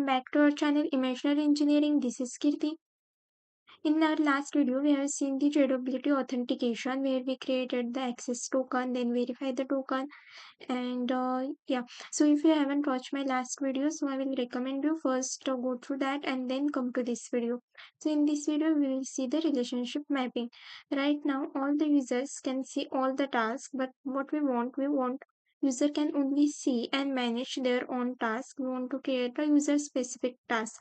back to our channel Imaginary Engineering. This is Kirti. In our last video, we have seen the tradability authentication where we created the access token, then verify the token, and yeah. So if you haven't watched my last video, so I will recommend you first go through that and then come to this video. So in this video, we will see the relationship mapping. Right now, all the users can see all the tasks, but what we want user can only see and manage their own task. We want to create a user specific task.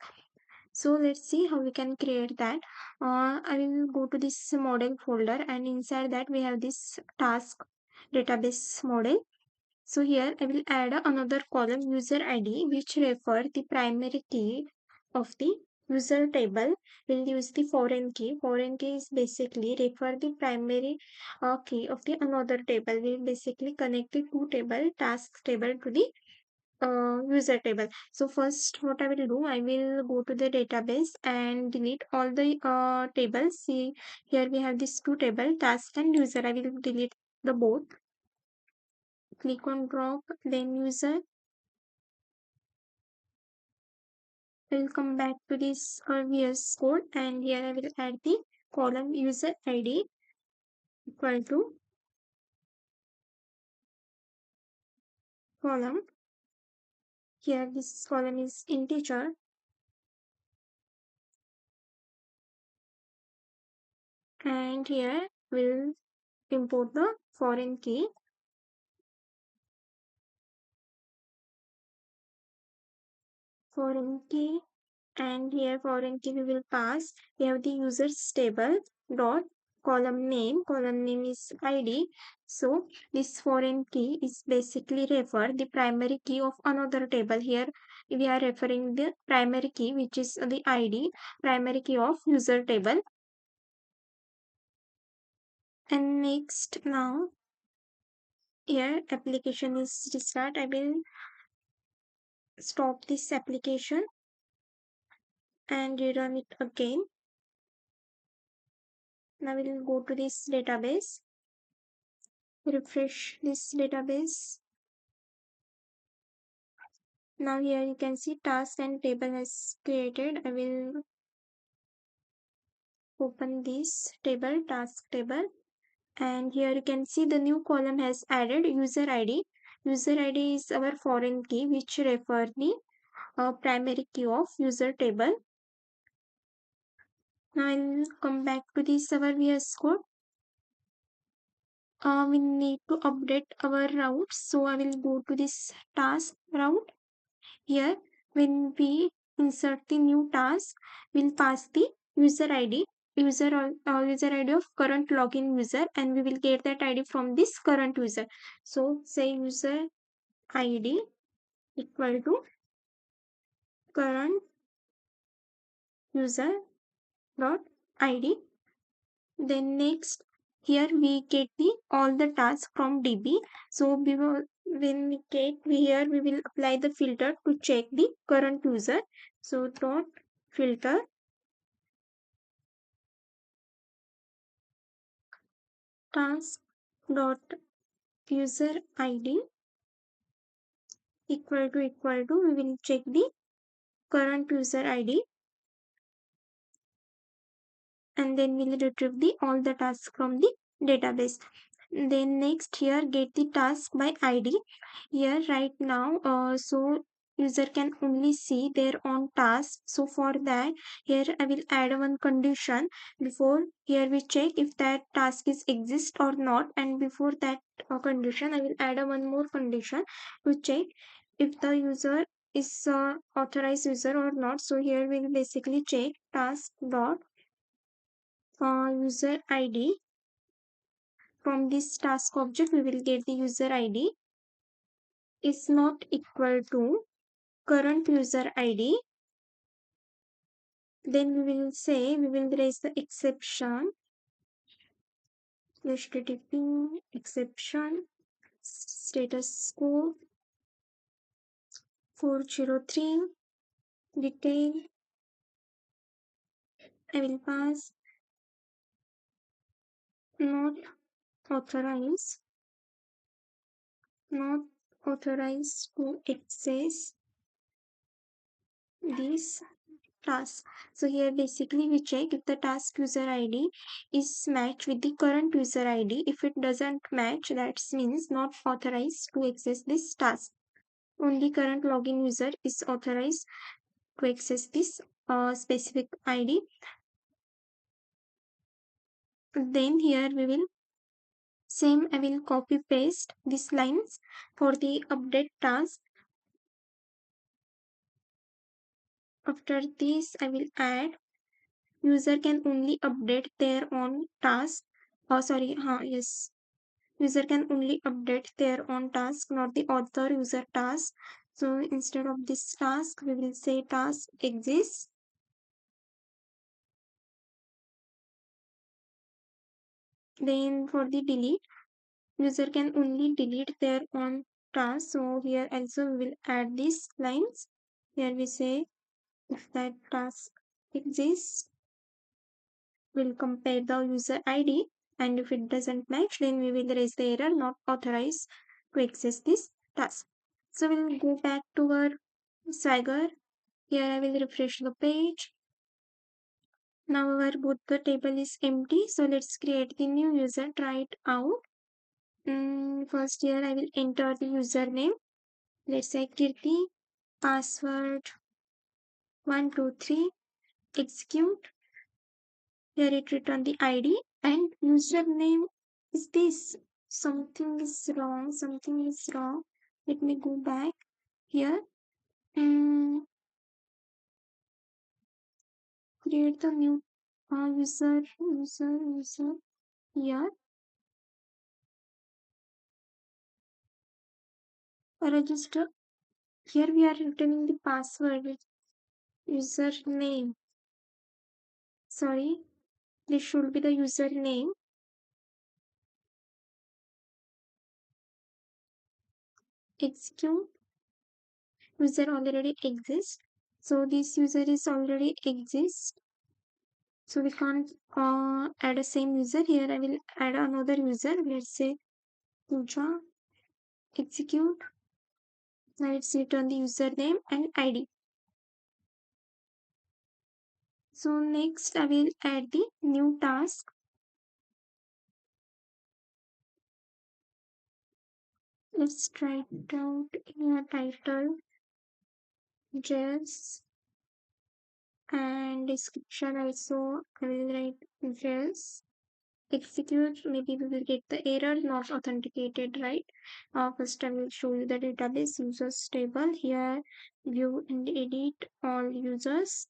So let's see how we can create that. I will go to this model folder, and inside that we have this task database model. So here I will add another column user ID which refer the primary key of the user table. We'll use the foreign key. Foreign key is basically refer the primary key of the another table. We'll basically connect the two table task table to the user table. So first what I will do, I will go to the database and delete all the tables. See here we have this two table, task and user. I will delete the both. Click on drop, then user. I will come back to this VS Code, and here I will add the column user ID equal to column. Here this column is integer, and here we'll import the foreign key. Foreign key, and here foreign key we will pass. We have the users table dot column name is id. So this foreign key is basically refer the primary key of another table. Here we are referring the primary key which is the id, primary key of user table. And next, now here application is restart. I will stop this application and rerun it again. Now we will go to this database, refresh this database. Now here you can see task and table has created. I will open this table, task table, and here you can see the new column has added user ID. User ID is our foreign key which refer the primary key of user table. Now I will come back to this our VS Code. We need to update our route, so I will go to this task route. Here, when we insert the new task, we'll pass the user ID, user ID of current login user, and we will get that ID from this current user. So say user ID equal to current user dot ID. Then next, here we get the all the tasks from DB. So when we get here, we will apply the filter to check the current user. So dot filter task dot user ID equal to we will check the current user ID, and then we'll retrieve the all the tasks from the database. Then next, here get the task by ID. Here right now, so user can only see their own task. So for that, here I will add one condition. Before here we check if that task is exist or not, and before that condition I will add a one more condition to check if the user is authorized user or not. So here we will basically check task dot user ID. From this task object we will get the user ID is not equal to current user ID. Then we will say we will raise the exception, http exception status quo 403 detail. I will pass not authorized, not authorized to access this task. So here basically we check if the task user ID is matched with the current user ID. If it doesn't match, that means not authorized to access this task. Only current login user is authorized to access this specific ID. Then here we will I will copy paste these lines for the update task. After this I will add user can only update their own task. Yes. User can only update their own task, not the author user task. So instead of this task, we will say task exists. Then for the delete, user can only delete their own task. So here also we will add these lines. Here we say if that task exists, we'll compare the user ID, and if it doesn't match, then we will raise the error not authorized to access this task. So we'll go back to our Swagger. Here I will refresh the page. Now our both the table is empty. So let's create the new user, try it out. First here I will enter the username. Let's say Kirti, password 123, execute. Here it return the ID and username is this. Something is wrong. Something is wrong. Let me go back here. Create the new user here. Register. Here we are returning the password with username. Sorry, this should be the username. Execute. User already exists. So this user is already exists. So we can't add a same user. Here I will add another user. Let's say Pooja. Execute. Now let's return the username and ID. So next I will add the new task. Let's try it out in a title. Just and description also I will write just execute. Maybe we will get the error not authenticated, right? First I will show you the database users table. Here view and edit all users.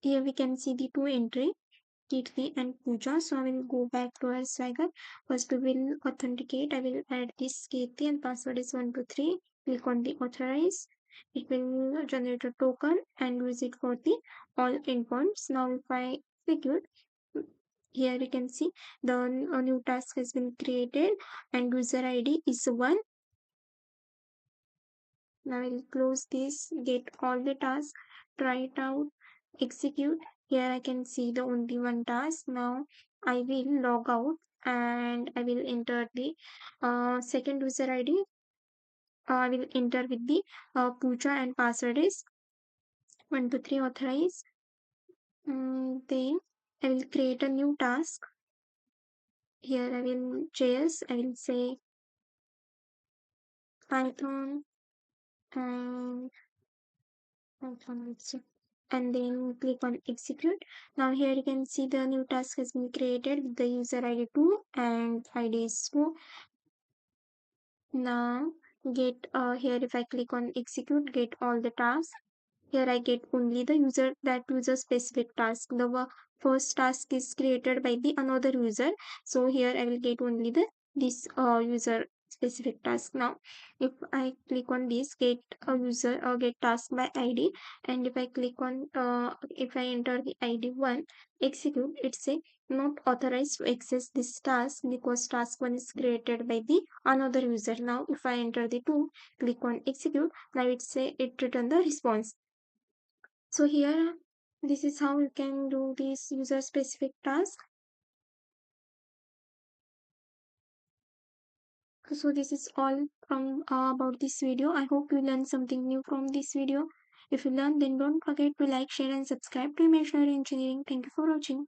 Here we can see the two entry Kirti and Pooja. So I will go back to our Swagger. First we will authenticate. I will add this Kirti and password is 123. Click on the authorize. It will generate a token and use it for the all endpoints. Now if I execute, here you can see the new task has been created and user ID is 1. Now I will close this, get all the tasks, try it out, execute. Here I can see the only one task. Now I will log out and I will enter the second user ID. I will enter with the Pooja and password is 123 authorize. Then I will create a new task. Here I will I will say Python and Python also. And then click on execute. Now here you can see the new task has been created with the user ID 2 and ID is 2. Now get here if I click on execute, get all the tasks. Here I get only the user specific task. The first task is created by the another user. So here I will get only the this user specific task. Now if I click on this get a user or get task by ID, and if I click on if I enter the ID 1 execute, it say not authorized to access this task because task 1 is created by the another user. Now if I enter the 2 click on execute, now it return the response. So here, this is how you can do this user specific task. So this is all from about this video. I hope you learned something new from this video. If you learned, then don't forget to like, share and subscribe to Imaginary Engineering. Thank you for watching.